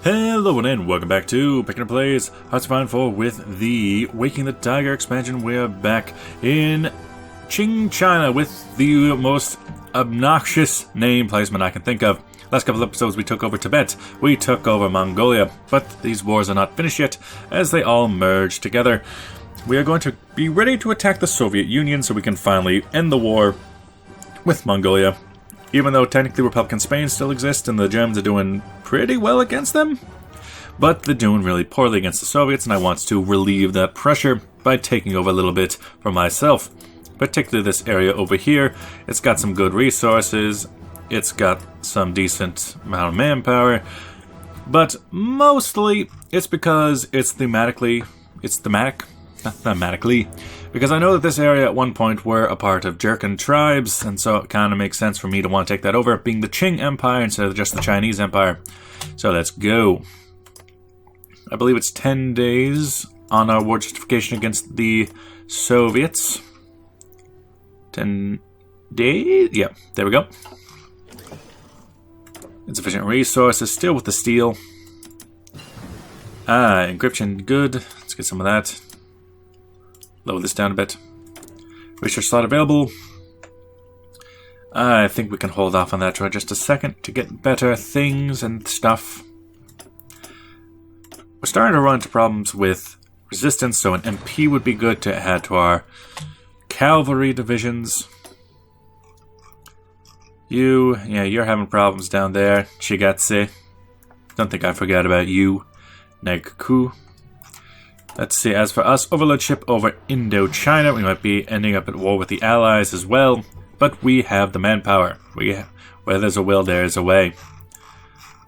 Hello and welcome back to Penkitten Plays Hearts of Iron 4 with the Waking the Tiger expansion. We're back in Qing, China with the most obnoxious name placement I can think of. Last couple of episodes we took over Tibet, we took over Mongolia, but these wars are not finished yet as they all merge together. We are going to be ready to attack the Soviet Union so we can finally end the war with Mongolia. Even though technically Republican Spain still exists and the Germans are doing pretty well against them. But they're doing really poorly against the Soviets, and I want to relieve that pressure by taking over a little bit for myself. Particularly this area over here. It's got some good resources. It's got some decent amount of manpower. But mostly it's because it's thematically... Because I know that this area at one point were a part of Jurchen tribes, and so it kind of makes sense for me to want to take that over, being the Qing Empire instead of just the Chinese Empire. So let's go. I believe it's 10 days on our war justification against the Soviets. 10 days? Yeah, there we go. Insufficient resources, still with the steel. Encryption, good. Let's get some of that. Lower this down a bit. Research slot available. I think we can hold off on that for just a second to get better things and stuff. We're starting to run into problems with resistance, so an MP would be good to add to our cavalry divisions. You're having problems down there, Shigatse. Don't think I forgot about you, Nagku. Let's see, as for us, overlordship over Indochina, we might be ending up at war with the Allies as well, but we have the manpower. Where there's a will, there's a way.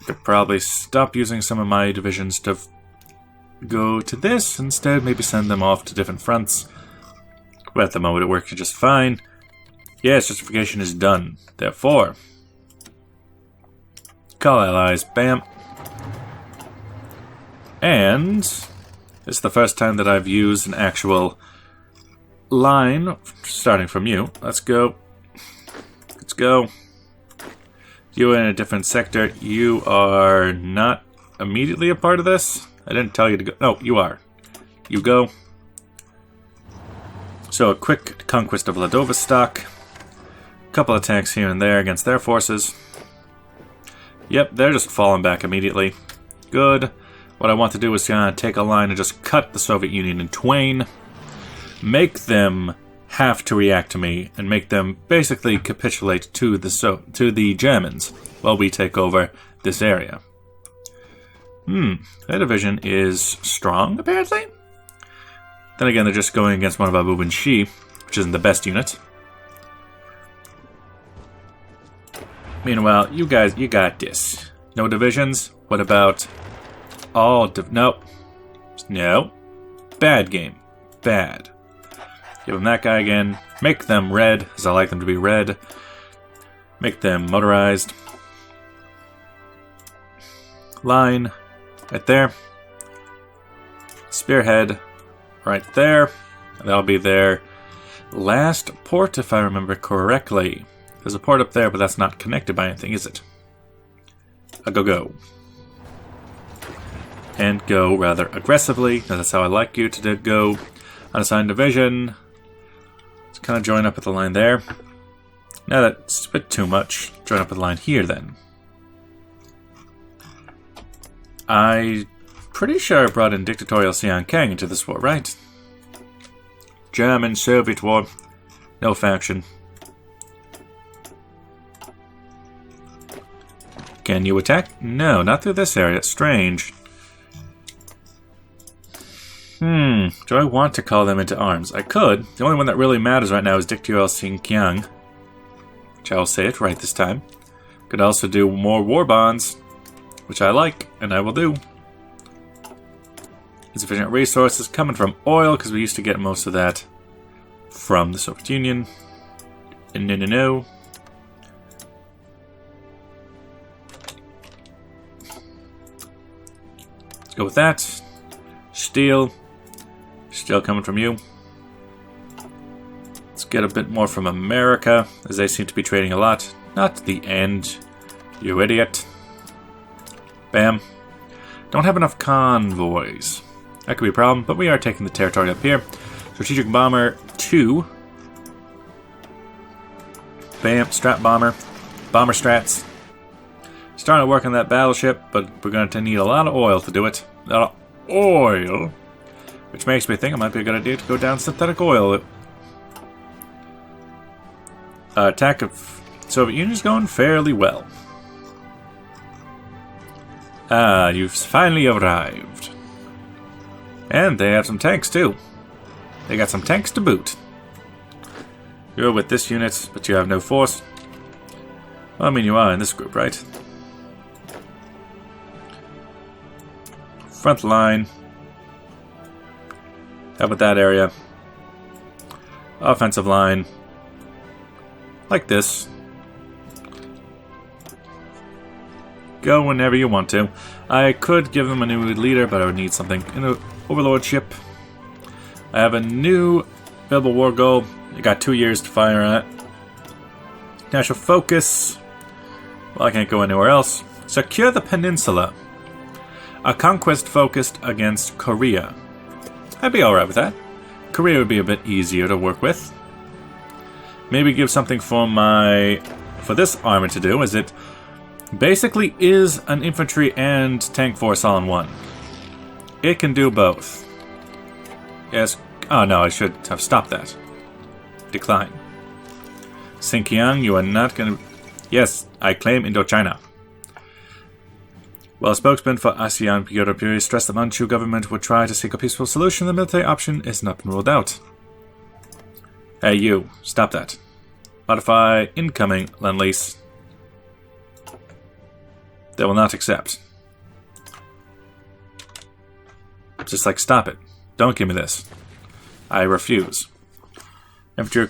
I could probably stop using some of my divisions to go to this, instead maybe send them off to different fronts. But at the moment it works just fine. Yes, justification is done. Therefore, call allies, bam. And... it's the first time that I've used an actual line, starting from you. Let's go. Let's go. You're in a different sector. You are not immediately a part of this. I didn't tell you to go. No, you are. You go. So a quick conquest of Vladivostok. A couple attacks here and there against their forces. Yep, they're just falling back immediately. Good. What I want to do is take a line and just cut the Soviet Union in twain. Make them have to react to me and make them basically capitulate to the Germans while we take over this area. Their division is strong, apparently. Then again, they're just going against one of Abu and Shi, which isn't the best unit. Meanwhile, you guys, you got this. No divisions? What about... nope. No. Bad game. Bad. Give them that guy again. Make them red, as I like them to be red. Make them motorized. Line. Right there. Spearhead. Right there. That'll be their last port, if I remember correctly. There's a port up there, but that's not connected by anything, is it? A go-go. And go rather aggressively. That's how I like you to go. Unassigned division. Let's kind of join up with the line there. Now that's a bit too much. Join up with the line here then. I'm pretty sure I brought in dictatorial Xian Kang into this war, right? German-Soviet war. No faction. Can you attack? No, not through this area. It's strange. Do I want to call them into arms? I could. The only one that really matters right now is Dictatorial Xinjiang, which I'll say it right this time. Could also do more war bonds, which I like, and I will do. Insufficient resources coming from oil, because we used to get most of that from the Soviet Union. No. Let's go with that. Steel. Still coming from you. Let's get a bit more from America, as they seem to be trading a lot. Not the end, you idiot. Bam. Don't have enough convoys. That could be a problem, but we are taking the territory up here. Strategic Bomber 2. Bam, Strat Bomber. Bomber Strats. Starting to work on that battleship, but we're going to need a lot of oil to do it. A lot of oil. Which makes me think it might be a good idea to go down synthetic oil. Attack of Soviet Union is going fairly well. Ah, you've finally arrived. And they have some tanks too. They got some tanks to boot. You're with this unit, but you have no force. Well, I mean, you are in this group, right? Front line. How about that area? Offensive line. Like this. Go whenever you want to. I could give them a new leader, but I would need something in an overlordship. I have a new available war goal. I got 2 years to fire on it. National focus. Well, I can't go anywhere else. Secure the peninsula. A conquest focused against Korea. I'd be alright with that. Korea would be a bit easier to work with. Maybe give something for this army to do, as it basically is an infantry and tank force all in one. It can do both. Yes. Oh no, I should have stopped that. Decline. Xinjiang, you are not going to... Yes, I claim Indochina. While a spokesman for ASEAN, Pyotr stressed the Manchu government would try to seek a peaceful solution, the military option is not been ruled out. Hey you, stop that. Modify incoming Lend-Lease. They will not accept. Just like, stop it. Don't give me this. I refuse. Infantry,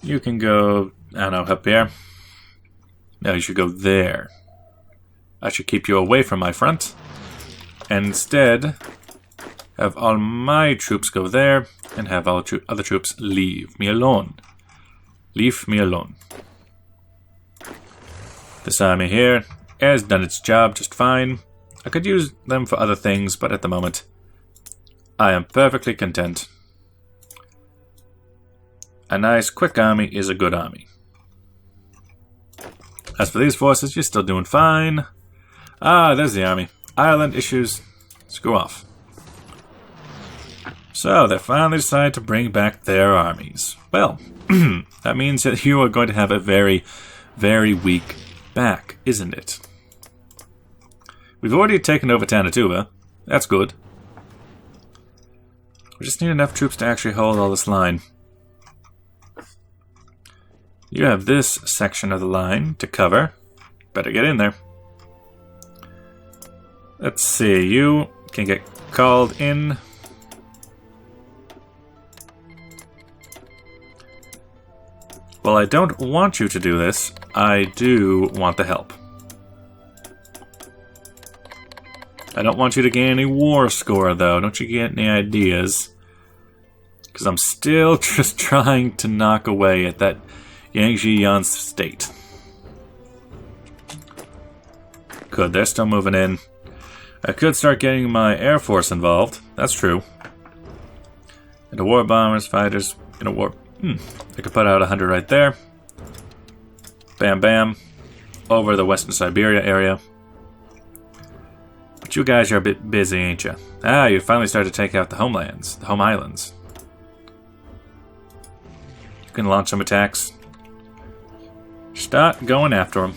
you can go, I don't know, up here. No, you should go there. I should keep you away from my front. And instead, have all my troops go there, and have all other troops leave me alone. Leave me alone. This army here has done its job just fine. I could use them for other things, but at the moment, I am perfectly content. A nice, quick army is a good army. As for these forces, you're still doing fine. Ah, there's the army. Ireland issues. Screw off. So, they finally decided to bring back their armies. Well, that means that you are going to have a very, very weak back, isn't it? We've already taken over Tanatuba. That's good. We just need enough troops to actually hold all this line. You have this section of the line to cover. Better get in there. Let's see, you can get called in. Well, I don't want you to do this. I do want the help. I don't want you to gain any war score, though. Don't you get any ideas? Because I'm still just trying to knock away at that Yangji Yan state. Good, they're still moving in. I could start getting my Air Force involved. That's true. And the war bombers, fighters, in a war... I could put out 100 right there. Bam, bam. Over the Western Siberia area. But you guys are a bit busy, ain't you? Ah, you finally started to take out the homelands. The home islands. You can launch some attacks. Start going after them.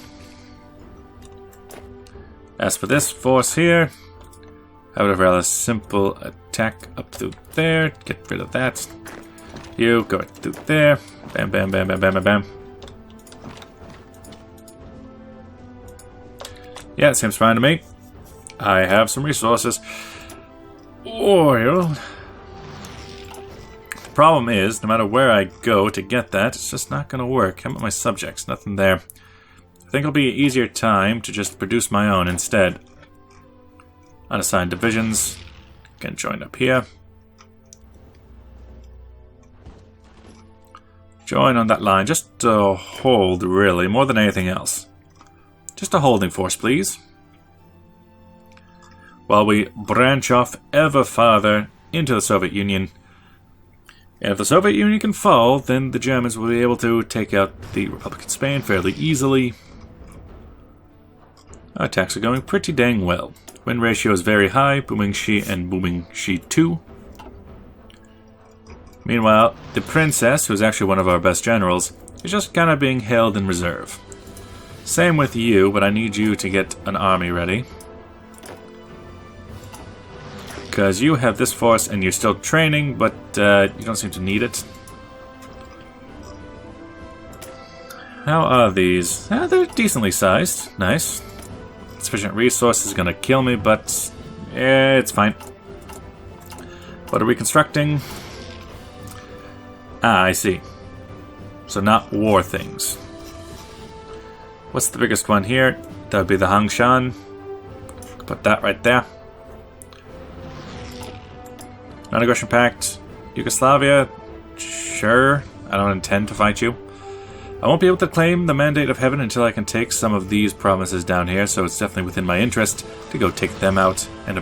As for this force here, I would have rather simple attack up through there. Get rid of that. You go through there. Bam, bam, bam, bam, bam, bam, bam. Yeah, it seems fine to me. I have some resources. Oil. The problem is, no matter where I go to get that, it's just not going to work. How about my subjects? Nothing there. I think it'll be an easier time to just produce my own instead. Unassigned divisions can join up here. Join on that line, just to hold, really, more than anything else. Just a holding force, please. while we branch off ever farther into the Soviet Union. And if the Soviet Union can fall, then the Germans will be able to take out the Republic of Spain fairly easily. Our attacks are going pretty dang well. Win ratio is very high, booming Shi and booming Shi 2. Meanwhile, the Princess, who's actually one of our best generals, is just kind of being held in reserve. Same with you, but I need you to get an army ready. Because you have this force and you're still training, but you don't seem to need it. How are these? They're decently sized. Nice. Sufficient resources is going to kill me, but it's fine. What are we constructing? Ah, I see. So not war things. What's the biggest one here? That would be the Hangshan. Put that right there. Non-aggression pact. Yugoslavia. Sure. I don't intend to fight you. I won't be able to claim the Mandate of Heaven until I can take some of these provinces down here, so it's definitely within my interest to go take them out. And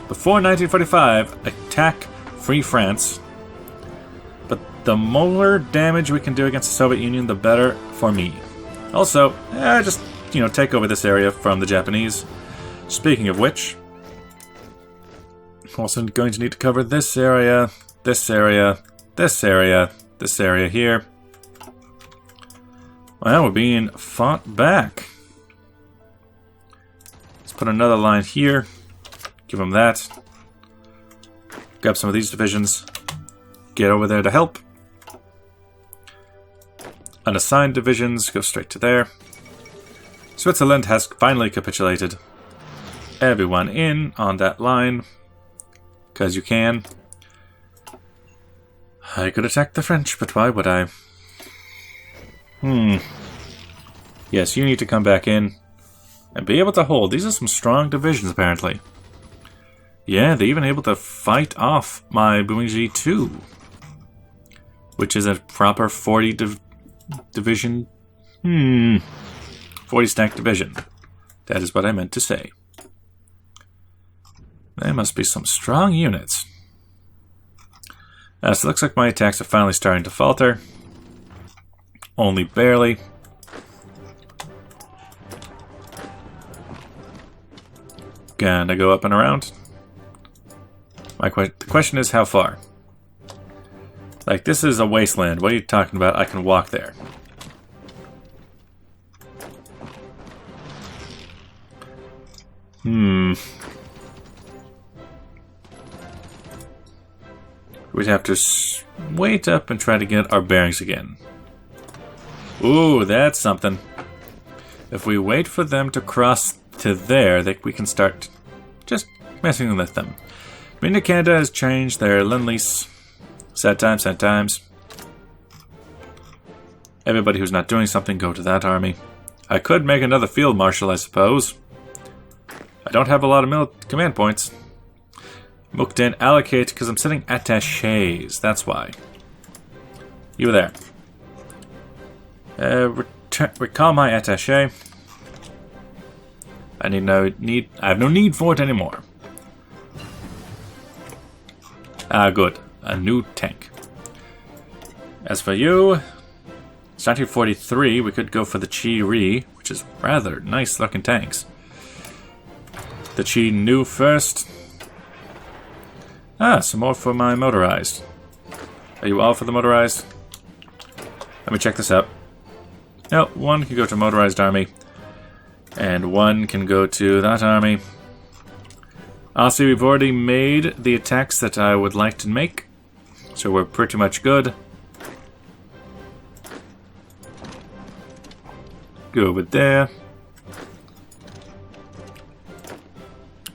before 1945, attack Free France. But the more damage we can do against the Soviet Union, the better for me. Also, just, take over this area from the Japanese. Speaking of which, also going to need to cover this area, this area, this area, this area here. Well, we're being fought back. Let's put another line here. Give them that. Grab some of these divisions. Get over there to help. Unassigned divisions go straight to there. Switzerland has finally capitulated. Everyone in on that line. Because you can. I could attack the French, but why would I? Yes, you need to come back in and be able to hold. These are some strong divisions, apparently. Yeah, they're even able to fight off my Booming 2, which is a proper 40 division. 40 stack division. That is what I meant to say. There must be some strong units. So it looks like my attacks are finally starting to falter. Only barely. Gonna go up and around. The question is how far? Like, this is a wasteland. What are you talking about? I can walk there. We'd have to wait up and try to get our bearings again. Ooh, that's something. If we wait for them to cross to there, we can start just messing with them. Canada has changed their Lend-Lease. Sad times, sad times. Everybody who's not doing something, go to that army. I could make another field marshal, I suppose. I don't have a lot of command points. Mukden allocate, because I'm setting attachés. That's why. You were there. Recall my attaché. I have no need for it anymore. Good. A new tank. As for you, it's 1943. We could go for the Chi-Ri, which is rather nice looking tanks. The Chi-Nu first. Some more for my motorized. Are you all for the motorized? Let me check this out. No, one can go to motorized army. And one can go to that army. Honestly, we've already made the attacks that I would like to make. So we're pretty much good. Go over there.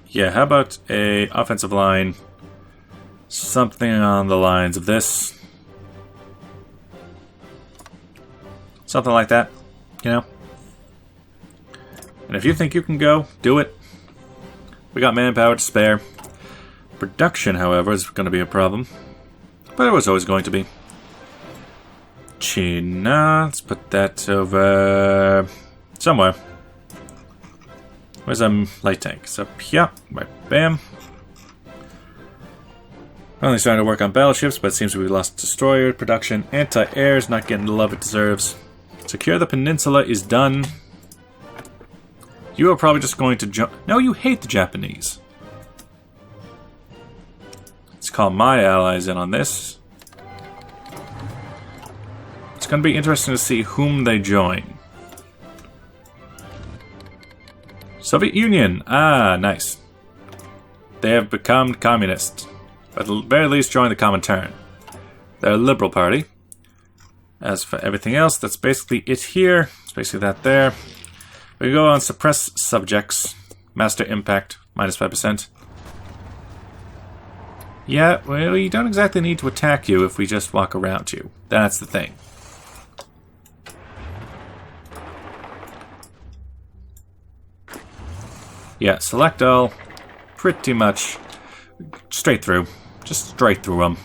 Yeah, how about a offensive line? Something on the lines of this. Something like that, And if you think you can go, do it. We got manpower to spare. Production, however, is going to be a problem. But it was always going to be. China, let's put that over somewhere. Where's light tank? It's up here. Right, bam. Only starting to work on battleships, but it seems we lost destroyer production. Anti-air is not getting the love it deserves. Secure the peninsula is done. You are probably just going to jump. No, you hate the Japanese. Let's call my allies in on this. It's going to be interesting to see whom they join. Soviet Union. Ah, nice. They have become communist. But at the very least, join the Comintern. They're a liberal party. As for everything else, that's basically it here. It's basically that there. We go on suppress subjects. Master impact, minus 5%. Yeah, well, we don't exactly need to attack you if we just walk around you. That's the thing. Yeah, select all. Pretty much straight through. Just straight through them.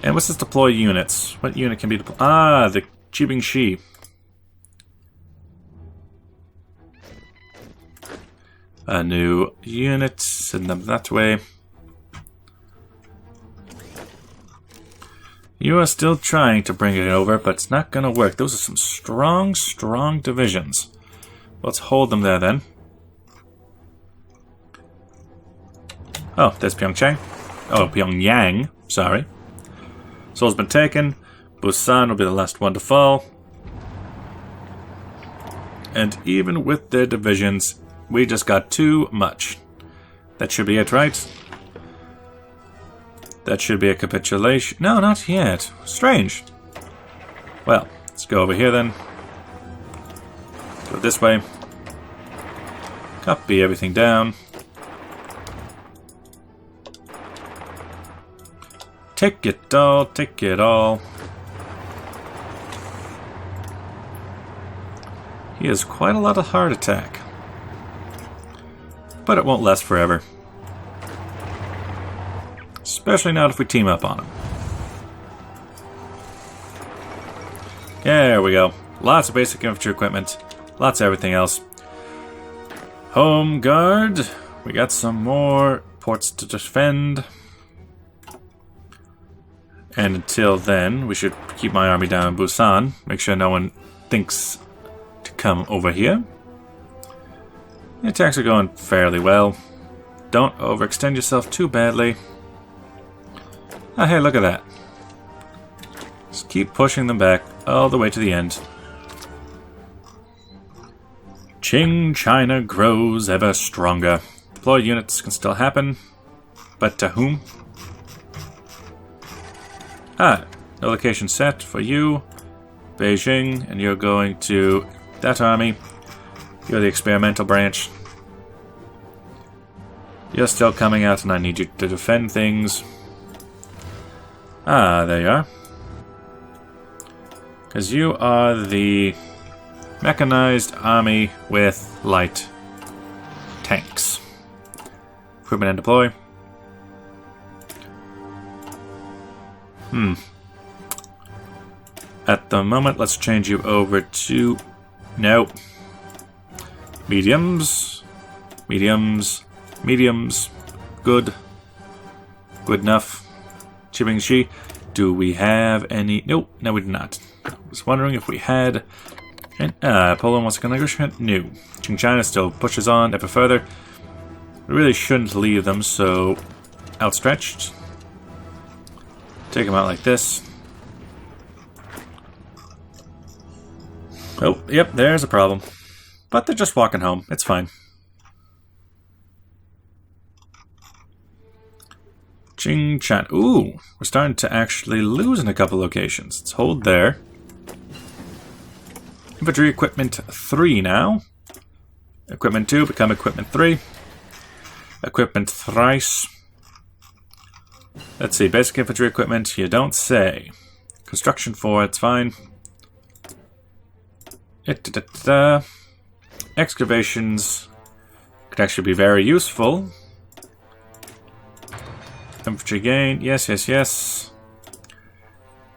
And what's this deploy units? What unit can be deployed? Ah, the Qing. A new unit. Send them that way. You are still trying to bring it over, but it's not going to work. Those are some strong, strong divisions. Let's hold them there then. Oh, there's Pyeongchang. Oh, Pyongyang. Sorry. Seoul's been taken. Busan will be the last one to fall. And even with their divisions, we just got too much. That should be it, right? That should be a capitulation. No, not yet. Strange. Well, let's go over here then. Go this way. Copy everything down. Take it all, take it all. He has quite a lot of heart attack. But it won't last forever. Especially not if we team up on him. There we go. Lots of basic infantry equipment. Lots of everything else. Home guard. We got some more ports to defend. And until then, we should keep my army down in Busan. Make sure no one thinks to come over here. The attacks are going fairly well. Don't overextend yourself too badly. Oh, hey, look at that. Just keep pushing them back all the way to the end. Qing China grows ever stronger. Deploy units can still happen. But to whom? Ah, no location set for you, Beijing, and you're going to that army. You're the experimental branch. You're still coming out, and I need you to defend things. Ah, there you are. Because you are the mechanized army with light tanks. Equipment and deploy. At the moment, let's change you over to... No. Mediums. Mediums. Mediums. Good. Good enough. Qing. Do we have any... Nope. No, we do not. I was wondering if we had... And, Poland wants to negotiate? No. Qing China still pushes on ever further. We really shouldn't leave them so outstretched. Take them out like this. Oh, yep, there's a problem. But they're just walking home. It's fine. Qing China. Ooh, we're starting to actually lose in a couple locations. Let's hold there. Infantry equipment 3 now. Equipment 2 become equipment 3. Equipment thrice. Let's see, basic infantry equipment, you don't say. Construction 4, it's fine. Excavations could actually be very useful. Infantry gain, yes, yes, yes.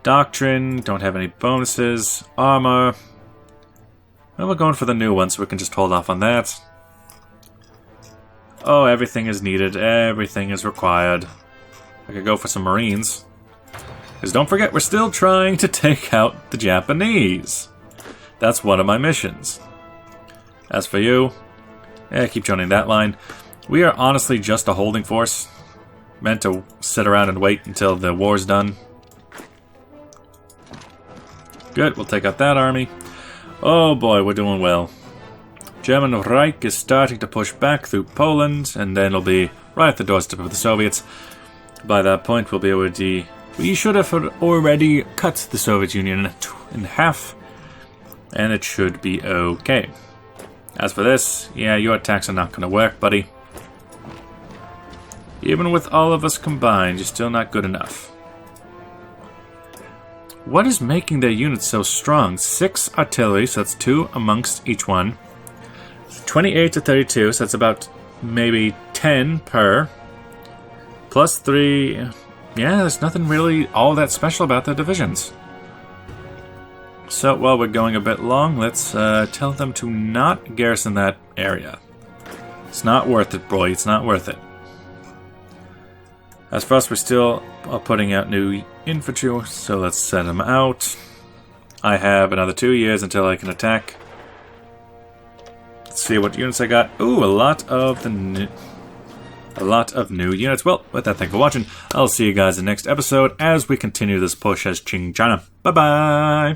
Doctrine, don't have any bonuses. Armor. Well, we're going for the new one, so we can just hold off on that. Oh, everything is needed. Everything is required. I could go for some Marines. Because don't forget, we're still trying to take out the Japanese. That's one of my missions. As for you, keep joining that line. We are honestly just a holding force. Meant to sit around and wait until the war's done. Good, we'll take out that army. Oh boy, we're doing well. German Reich is starting to push back through Poland, and then it'll be right at the doorstep of the Soviets. By that point, we'll be able to... We should have already cut the Soviet Union in half, and it should be okay. As for this, yeah, your attacks are not going to work, buddy. Even with all of us combined, you're still not good enough. What is making their units so strong? 6 artillery, so that's 2 amongst each one. 28 to 32, so that's about maybe 10 per. Plus 3... Yeah, there's nothing really all that special about the divisions. So, while we're going a bit long, let's tell them to not garrison that area. It's not worth it, boy. It's not worth it. As for us, we're still putting out new infantry, so let's send them out. I have another 2 years until I can attack. Let's see what units I got. Ooh, a lot of new units. Well, with that, thank you for watching. I'll see you guys in the next episode as we continue this push as Qing China. Bye-bye!